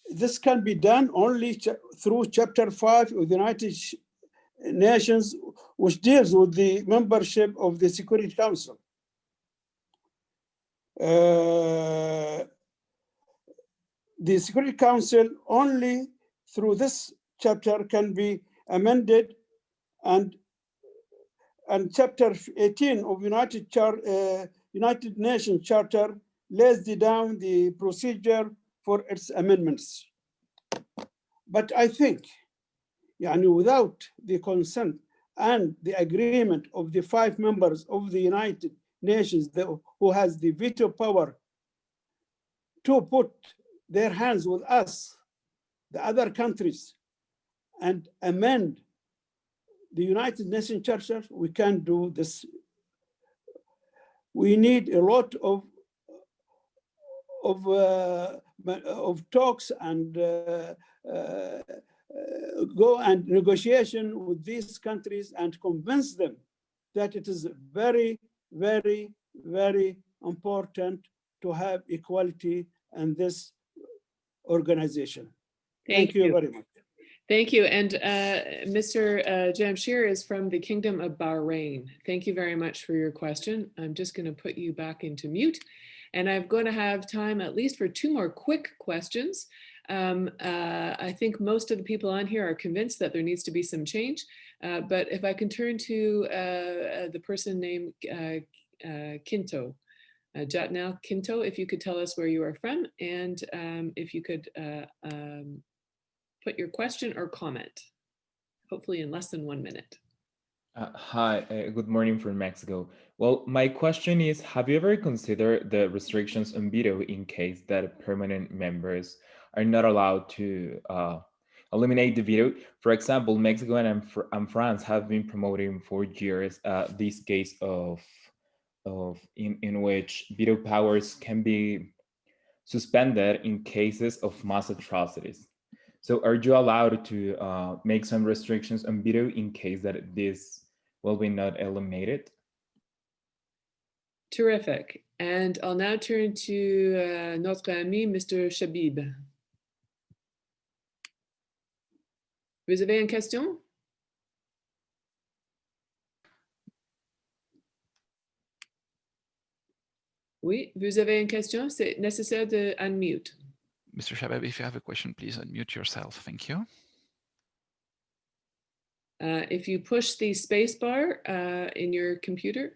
this can be done only through Chapter 5 of the United Nations, which deals with the membership of the Security Council. The Security Council only through this chapter can be amended, and Chapter 18 of United Nations Charter lays down the procedure for its amendments. But I think, without the consent and the agreement of the 5 members of the United Nations who has the veto power to put their hands with us, the other countries, and amend the United Nations Charter, we can't do this. we need a lot of talks and go and negotiation with these countries and convince them that it is very, very, very important to have equality in this organization. Thank you very much. Thank you. And Mr. Jamshir is from the Kingdom of Bahrain. Thank you very much for your question. I'm just going to put you back into mute. And I'm going to have time at least for 2 more quick questions. I think most of the people on here are convinced that there needs to be some change. But if I can turn to the person named Quinto, Jatnal Quinto, if you could tell us where you are from and if you could put your question or comment, hopefully in less than 1 minute. Hi, good morning from Mexico. Well, my question is, have you ever considered the restrictions on veto in case that permanent members are not allowed to eliminate the veto? For example, Mexico and France have been promoting for years this case in which veto powers can be suspended in cases of mass atrocities. So are you allowed to make some restrictions on veto in case that this will be not eliminated? Terrific. And I'll now turn to notre ami, Mr. Shabib. Vous avez une question? Oui, vous avez une question? C'est nécessaire de unmute. Mr. Shabab, if you have a question, please unmute yourself. Thank you. If you push the space bar in your computer.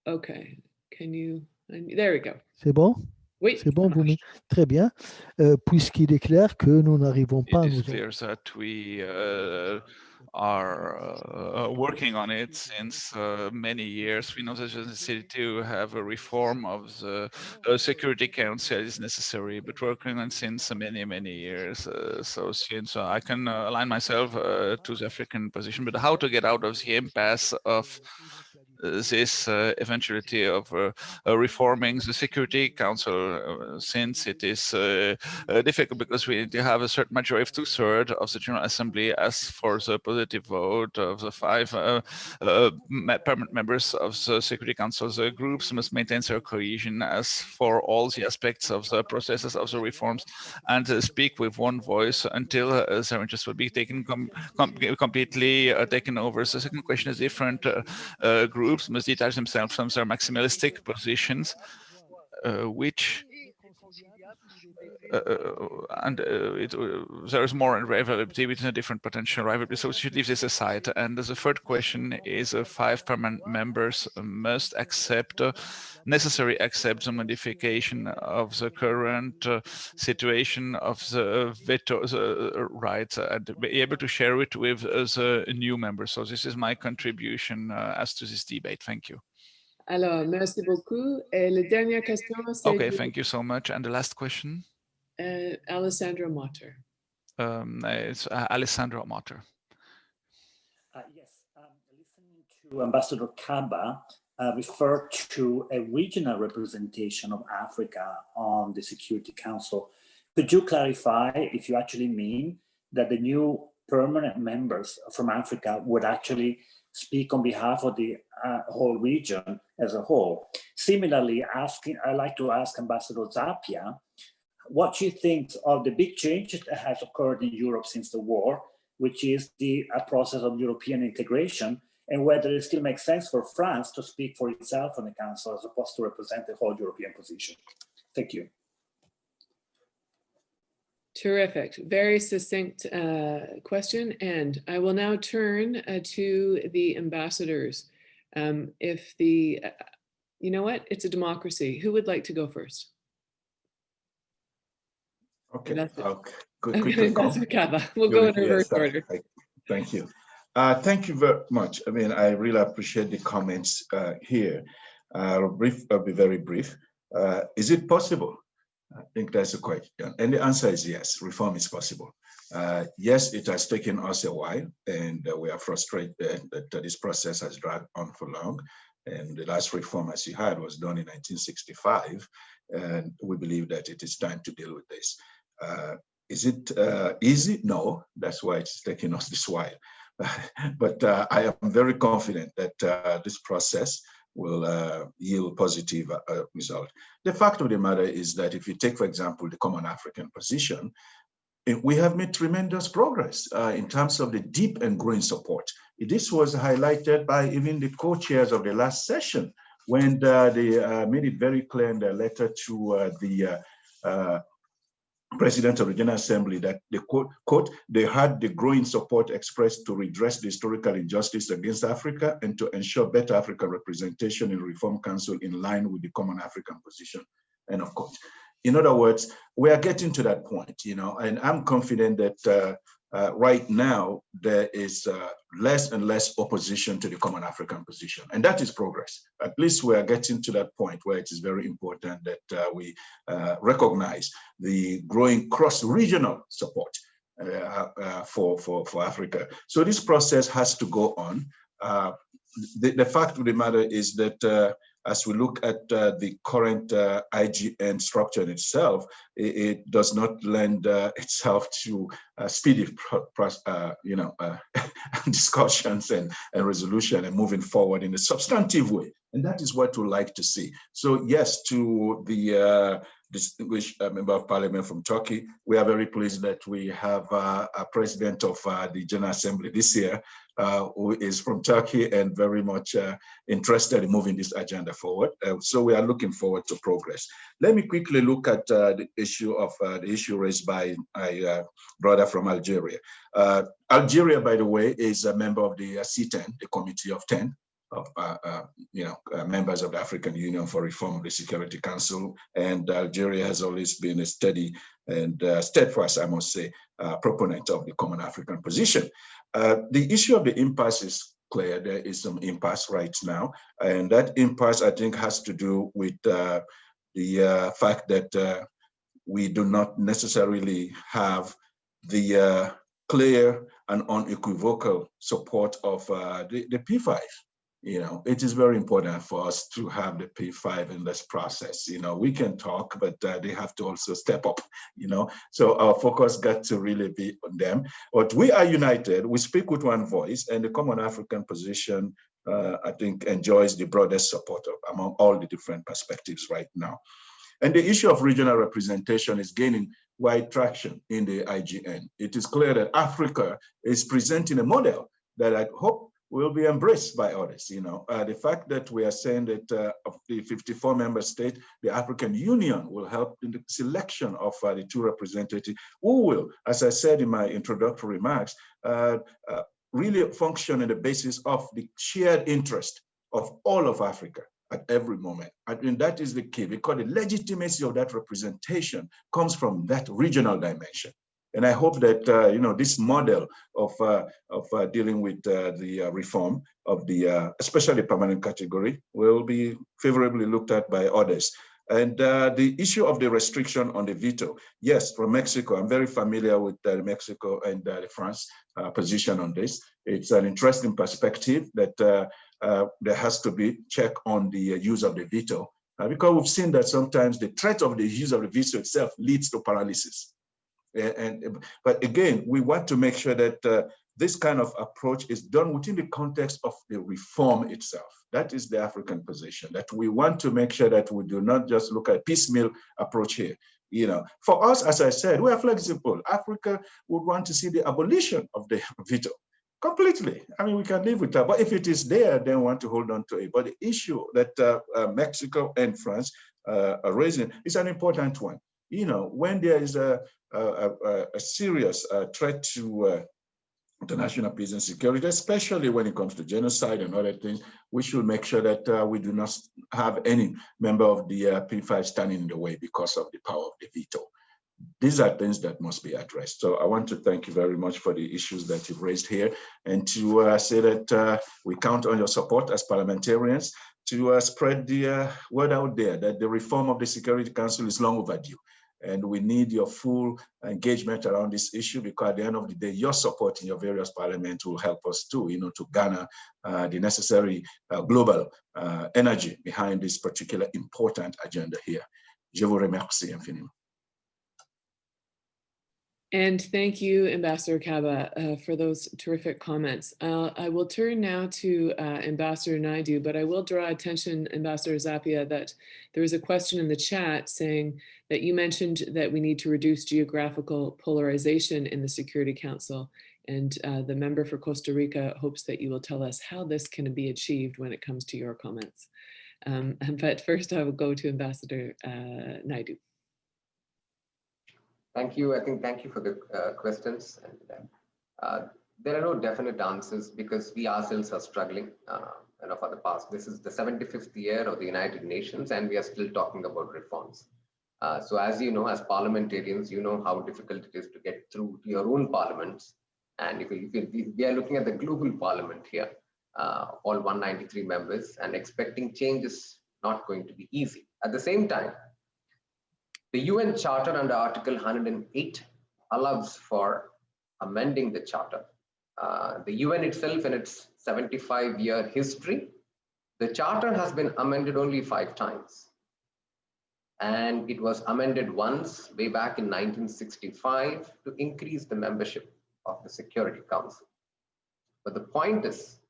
Okay, can you, there we go. C'est bon? Oui. C'est bon, vous très bien. Puisqu'il est clair que nous n'arrivons pas à nous... It is clear that we are working on it since many years. We know that the necessity to have a reform of the Security Council is necessary, but working on it since many years. So since I can align myself to the African position, but how to get out of the impasse of this eventuality of reforming the Security Council, since it is difficult because we need to have a certain majority of 2/3 of the General Assembly as for the positive vote of the 5 permanent members of the Security Council. The groups must maintain their cohesion as for all the aspects of the processes of the reforms and speak with one voice until their interests will be taken completely taken over. So the second question is different groups must detach themselves from their maximalistic positions, which there is more rivalry between a different potential rivalry, so we should leave this aside. And the third question is 5 permanent members must necessarily accept the modification of the current situation of the veto rights and be able to share it with the new members. So this is my contribution as to this debate. Thank you. Alors, merci beaucoup. Et la dernière question, c'est okay, thank you so much. And the last question? Alessandro Motter. It's Alessandro Motter. Yes, listening to Ambassador Kaba refer to a regional representation of Africa on the Security Council. Could you clarify if you actually mean that the new permanent members from Africa would actually speak on behalf of the whole region as a whole? Similarly, I'd like to ask Ambassador Zapia, what you think of the big changes that has occurred in Europe since the war, which is the process of European integration, and whether it still makes sense for France to speak for itself on the Council as opposed to represent the whole European position. Thank you. Terrific, very succinct question. And I will now turn to the ambassadors. You know what, it's a democracy. Who would like to go first? Okay, we'll go in reverse order. Thank you. Thank you very much. I mean, I really appreciate the comments here. I'll be very brief. Is it possible? I think that's a question. And the answer is yes, reform is possible. Yes, it has taken us a while, and we are frustrated that this process has dragged on for long. And the last reform, as you heard, was done in 1965, and we believe that it is time to deal with this. Is it easy? No, that's why it's taking us this while. But I am very confident that this process will yield positive result. The fact of the matter is that if you take, for example, the Common African Position, we have made tremendous progress in terms of the deep and growing support. This was highlighted by even the co-chairs of the last session when they made it very clear in their letter to the President of the General Assembly that they quote, they had the growing support expressed to redress the historical injustice against Africa and to ensure better African representation in Reform Council in line with the Common African Position, end of quote. In other words, we are getting to that point, and I'm confident that right now there is less and less opposition to the Common African Position, and that is progress. At least we are getting to that point where it is very important that we recognize the growing cross-regional support for Africa. So this process has to go on. The fact of the matter is that as we look at the current IGN structure in itself, it does not lend itself to speedy discussions and resolution and moving forward in a substantive way. And that is what we like to see. So yes, to the distinguished member of parliament from Turkey, we are very pleased that we have a president of the General Assembly this year who is from Turkey and very much interested in moving this agenda forward. So we are looking forward to progress. Let me quickly look at the issue raised by my brother from Algeria. Algeria, by the way, is a member of the C10, the Committee of 10. Of members of the African Union for Reform of the Security Council, and Algeria has always been a steady and steadfast, I must say, proponent of the Common African Position. The issue of the impasse is clear. There is some impasse right now, and that impasse, I think, has to do with the fact that we do not necessarily have the clear and unequivocal support of the P5. It is very important for us to have the P5 in this process. We can talk, but they have to also step up, So our focus got to really be on them. But we are united, we speak with one voice, and the Common African Position, I think, enjoys the broadest support among all the different perspectives right now. And the issue of regional representation is gaining wide traction in the IGN. It is clear that Africa is presenting a model that I hope will be embraced by others. The fact that we are saying that of the 54 member states, the African Union will help in the selection of the 2 representatives who will, as I said in my introductory remarks, really function on the basis of the shared interest of all of Africa at every moment. I mean, that is the key, because the legitimacy of that representation comes from that regional dimension. And I hope that this model of dealing with the reform of the especially permanent category will be favorably looked at by others. And the issue of the restriction on the veto, yes, from Mexico, I'm very familiar with Mexico and the France position on this. It's an interesting perspective that there has to be check on the use of the veto, because we've seen that sometimes the threat of the use of the veto itself leads to paralysis. But again, we want to make sure that this kind of approach is done within the context of the reform itself. That is the African position, that we want to make sure that we do not just look at piecemeal approach here. For us, as I said, we are flexible. Africa would want to see the abolition of the veto completely. I mean, we can live with that, but if it is there, then we want to hold on to it. But the issue that Mexico and France are raising is an important one. When there is a serious threat to international peace and security, especially when it comes to genocide and other things, we should make sure that we do not have any member of the P5 standing in the way because of the power of the veto. These are things that must be addressed. So I want to thank you very much for the issues that you've raised here, and to say that we count on your support as parliamentarians to spread the word out there that the reform of the Security Council is long overdue. And we need your full engagement around this issue, because at the end of the day, your support in your various parliaments will help us too, to garner the necessary global energy behind this particular important agenda here. Je vous remercie infiniment. And thank you, Ambassador Kaba, for those terrific comments. I will turn now to Ambassador Naidu, but I will draw attention, Ambassador Zappia, that there is a question in the chat saying that you mentioned that we need to reduce geographical polarization in the Security Council. And the member for Costa Rica hopes that you will tell us how this can be achieved when it comes to your comments. But first I will go to Ambassador Naidu. Thank you. Thank you for the questions. And there are no definite answers, because we ourselves are struggling for the past. This is the 75th year of the United Nations, and we are still talking about reforms. So as you know, as parliamentarians, you know how difficult it is to get through to your own parliaments. And if we are looking at the global parliament here, all 193 members, and expecting change is not going to be easy. At the same time, the UN Charter under Article 108 allows for amending the Charter. The UN itself, in its 75-year history, the Charter has been amended only 5 times. And it was amended once way back in 1965 to increase the membership of the Security Council. But the point is,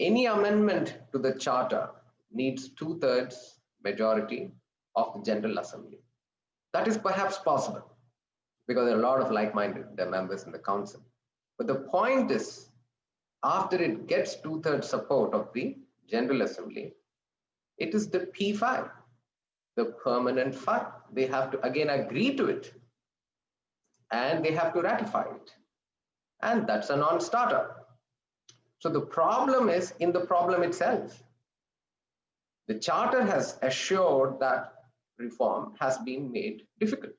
any amendment to the Charter needs 2/3 majority of the General Assembly. That is perhaps possible, because there are a lot of like-minded members in the council. But the point is, after it gets 2/3 support of the General Assembly, it is the P5, the permanent 5. They have to again agree to it, and they have to ratify it. And that's a non-starter. So the problem is in the problem itself. The Charter has assured that reform has been made difficult.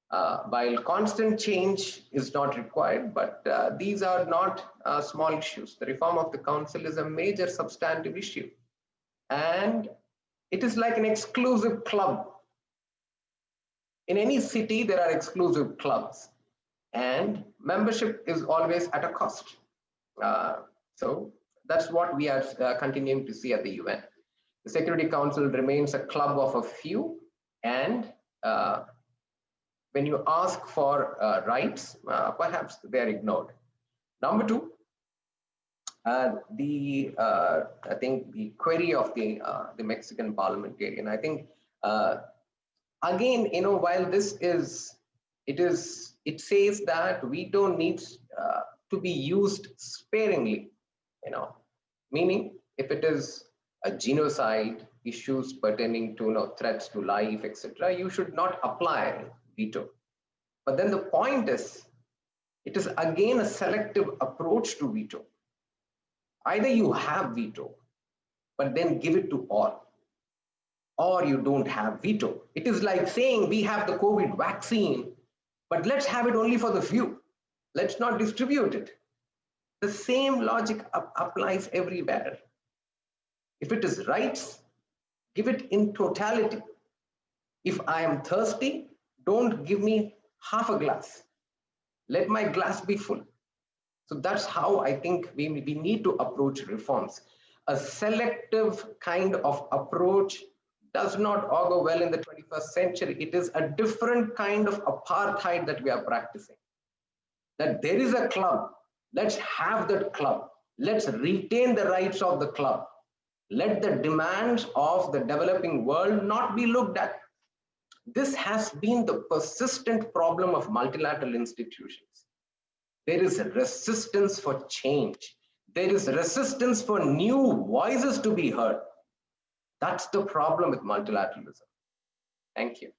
While constant change is not required, but these are not small issues. The reform of the Council is a major substantive issue. And it is like an exclusive club. In any city, there are exclusive clubs, and membership is always at a cost. So that's what we are continuing to see at the UN. The Security Council remains a club of a few, and when you ask for rights, perhaps they're ignored. Number 2, I think the query of the Mexican parliamentarian. I think again, while this is, it says that we don't need to be used sparingly, meaning if it is a genocide, issues pertaining to threats to life, etc., you should not apply veto. But then the point is, it is again a selective approach to veto. Either you have veto, but then give it to all, or you don't have veto. It is like saying we have the COVID vaccine, but let's have it only for the few. Let's not distribute it. The same logic applies everywhere. If it is rights, give it in totality. If I am thirsty, don't give me half a glass. Let my glass be full. So that's how I think we need to approach reforms. A selective kind of approach does not augur well in the 21st century. It is a different kind of apartheid that we are practicing. That there is a club, let's have that club. Let's retain the rights of the club. Let the demands of the developing world not be looked at. This has been the persistent problem of multilateral institutions. There is a resistance for change. There is resistance for new voices to be heard. That's the problem with multilateralism. Thank you.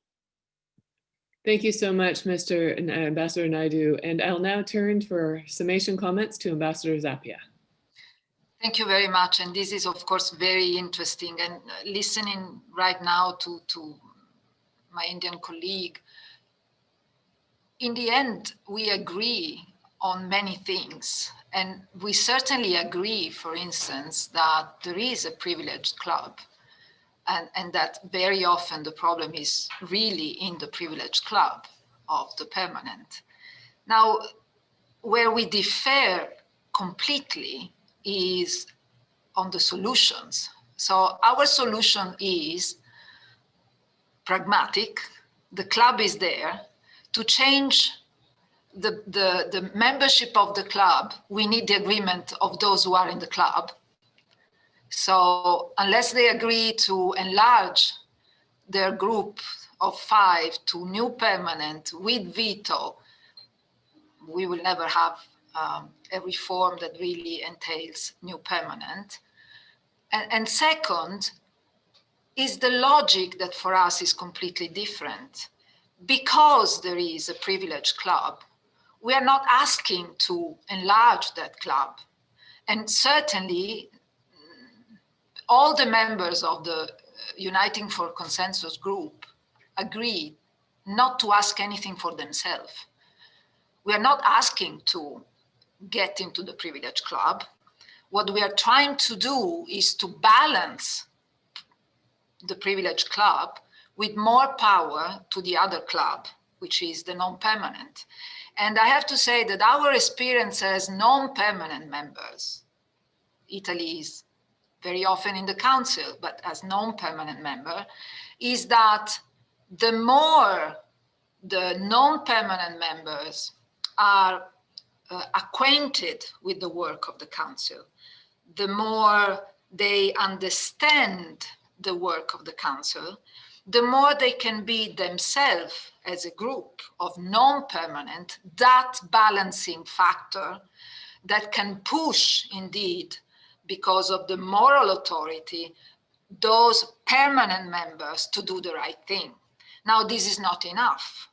Thank you so much, Mr. Ambassador Naidu. And I'll now turn for summation comments to Ambassador Zappia. Thank you very much. And this is, of course, very interesting. And listening right now to my Indian colleague, in the end, we agree on many things. And we certainly agree, for instance, that there is a privileged club. and that very often the problem is really in the privileged club of the permanent. Now, where we differ completely is on the solutions. So our solution is pragmatic. The club is there. To change the membership of the club, we need the agreement of those who are in the club. So unless they agree to enlarge their group of 5 to new permanent with veto, we will never have a reform that really entails new permanent. And second is the logic that for us is completely different. Because there is a privileged club, we are not asking to enlarge that club. And certainly all the members of the Uniting for Consensus group agreed not to ask anything for themselves. We are not asking to get into the privileged club. What we are trying to do is to balance the privileged club with more power to the other club, which is the non-permanent. And I have to say that our experience as non-permanent members, Italy is very often in the council, but as non-permanent member, is that the more the non-permanent members are acquainted with the work of the council, the more they understand the work of the council, the more they can be themselves as a group of non-permanent, that balancing factor that can push indeed, because of the moral authority, those permanent members to do the right thing. Now, this is not enough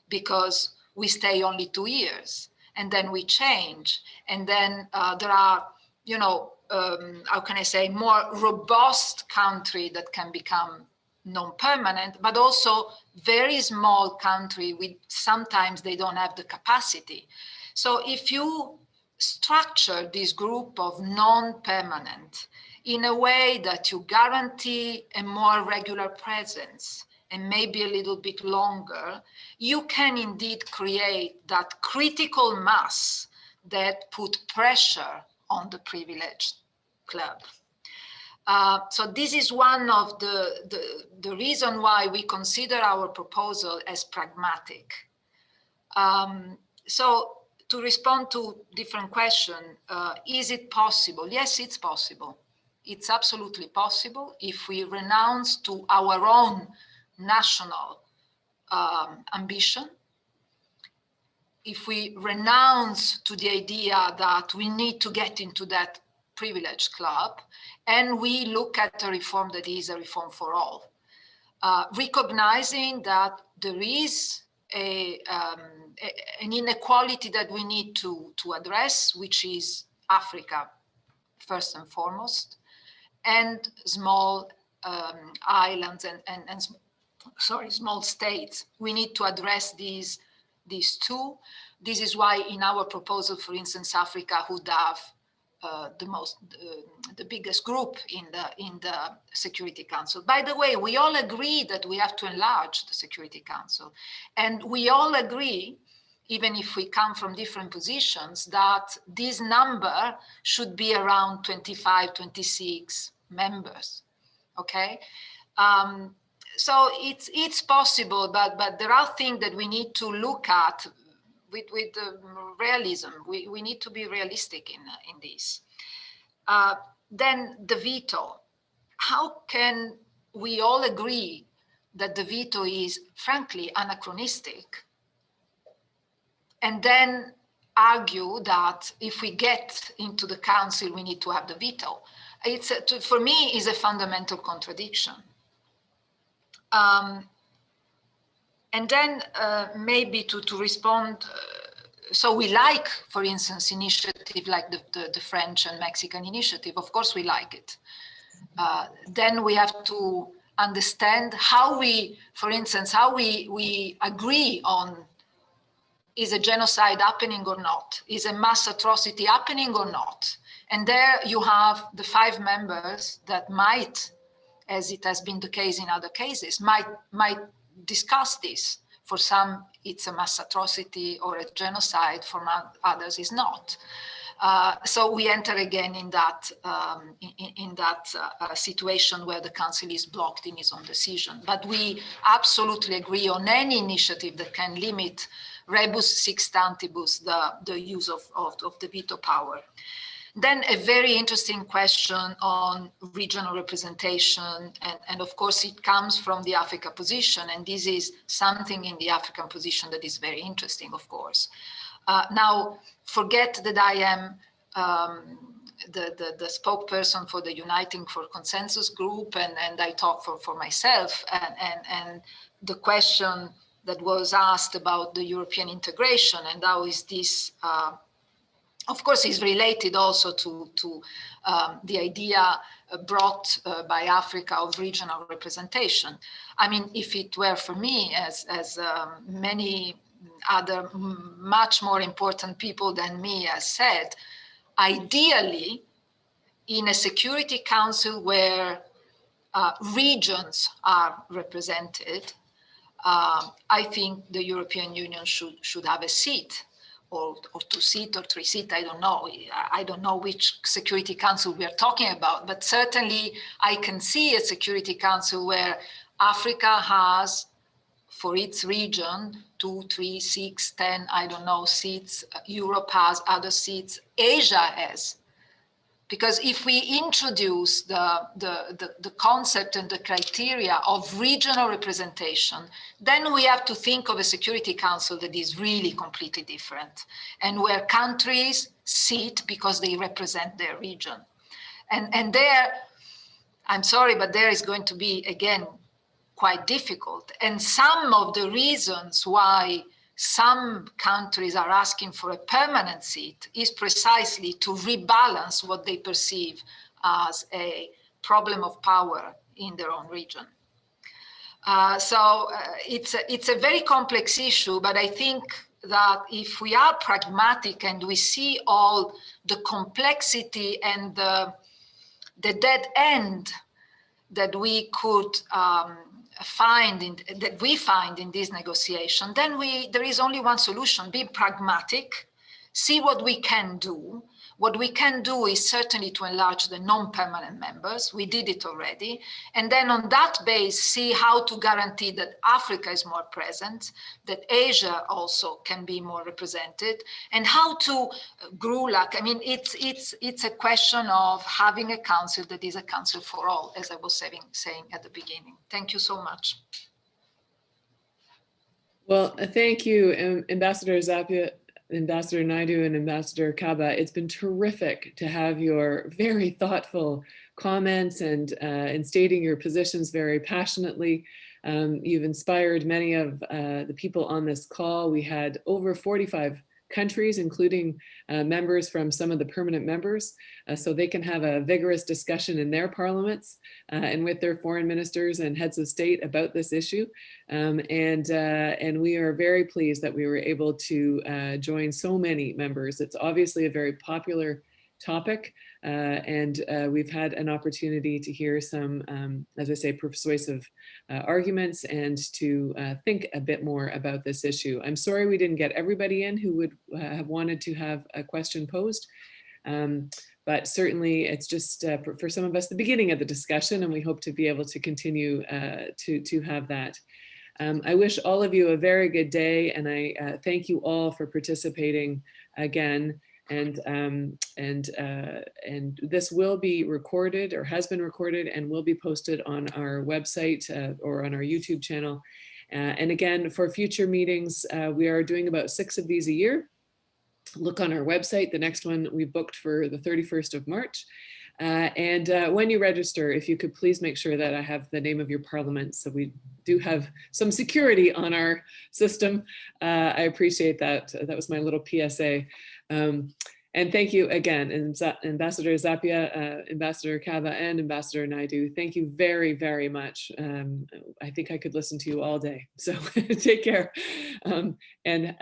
because we stay only 2 years and then we change. And then there are, you know, how can I say, more robust country that can become non-permanent, but also very small country with sometimes they don't have the capacity. So if you structure this group of non-permanent in a way that you guarantee a more regular presence and maybe a little bit longer, you can indeed create that critical mass that put pressure on the privileged club. So this is one of the reason why we consider our proposal as pragmatic. So to respond to different questions, is it possible? Yes, it's possible. It's absolutely possible if we renounce to our own national ambition, if we renounce to the idea that we need to get into that privileged club, and we look at a reform that is a reform for all, recognizing that there is an inequality that we need to address, which is Africa, first and foremost, and small islands and small states. We need to address these two. This is why in our proposal, for instance, Africa would have the biggest group in the Security Council. By the way, we all agree that we have to enlarge the Security Council. And we all agree, even if we come from different positions, that this number should be around 25, 26 members, okay? So it's possible, but there are things that we need to look at with realism. We need to be realistic in this. Then the veto. How can we all agree that the veto is frankly anachronistic? And then argue that if we get into the council, we need to have the veto. It's for me is a fundamental contradiction. And then maybe to respond, so we like, for instance, initiative like the French and Mexican initiative. Of course, we like it. Then we have to understand how we, for instance, how we agree on, is a genocide happening or not? Is a mass atrocity happening or not? And there you have the 5 members that might as it has been the case in other cases, might discuss this. For some, it's a mass atrocity or a genocide. For others, it's not. So we enter again in that situation where the Council is blocked in its own decision. But we absolutely agree on any initiative that can limit rebus sic stantibus, the use of the veto power. Then a very interesting question on regional representation. And of course, it comes from the Africa position. And this is something in the African position that is very interesting, of course. Now, forget that I am the spokesperson for the Uniting for Consensus group, and I talk for myself. And the question that was asked about the European integration and how is this, of course, is related also to the idea brought by Africa of regional representation. I mean, if it were for me, as many other much more important people than me has said, ideally, in a Security Council where regions are represented, I think the European Union should have a seat, or 2 seats or 3 seats, I don't know. I don't know which Security Council we are talking about, but certainly I can see a Security Council where Africa has, for its region, 2, 3, 6, 10, I don't know, seats. Europe has other seats. Asia has. Because if we introduce the concept and the criteria of regional representation, then we have to think of a Security Council that is really completely different, and where countries sit because they represent their region. And there, I'm sorry, but there is going to be, again, quite difficult. And some of the reasons why some countries are asking for a permanent seat is precisely to rebalance what they perceive as a problem of power in their own region. So it's a very complex issue, but I think that if we are pragmatic and we see all the complexity and the dead end that we could find in this negotiation, then there is only one solution: be pragmatic, see what we can do. What we can do is certainly to enlarge the non-permanent members. We did it already. And then on that base, see how to guarantee that Africa is more present, that Asia also can be more represented, and how to GRULAC. I mean, it's a question of having a council that is a council for all, as I was saying at the beginning. Thank you so much. Well, thank you, Ambassador Zappia, Ambassador Naidu, and Ambassador Kaba. It's been terrific to have your very thoughtful comments and stating your positions very passionately. You've inspired many of the people on this call. We had over 45 countries, including members from some of the permanent members, so they can have a vigorous discussion in their parliaments and with their foreign ministers and heads of state about this issue. And we are very pleased that we were able to join so many members. It's obviously a very popular topic, and we've had an opportunity to hear some, as I say, persuasive arguments and to think a bit more about this issue. I'm sorry we didn't get everybody in who would have wanted to have a question posed, but certainly it's just for some of us the beginning of the discussion, and we hope to be able to continue to have that. I wish all of you a very good day, and I thank you all for participating again. And this will be recorded, or has been recorded, and will be posted on our website or on our YouTube channel. And again, for future meetings, we are doing about 6 of these a year. Look on our website. The next one we booked for the 31st of March. And when you register, if you could please make sure that I have the name of your parliament, so we do have some security on our system. I appreciate that. That was my little PSA. And thank you again, Ambassador Zappia, Ambassador Kaba, and Ambassador Naidu. Thank you very, very much. I think I could listen to you all day. So take care, and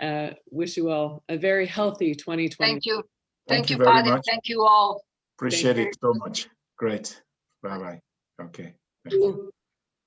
wish you all a very healthy 2020. Thank you. Thank you very Paddy. much. Thank you all. Appreciate it so much. Great. Bye-bye. Okay. you.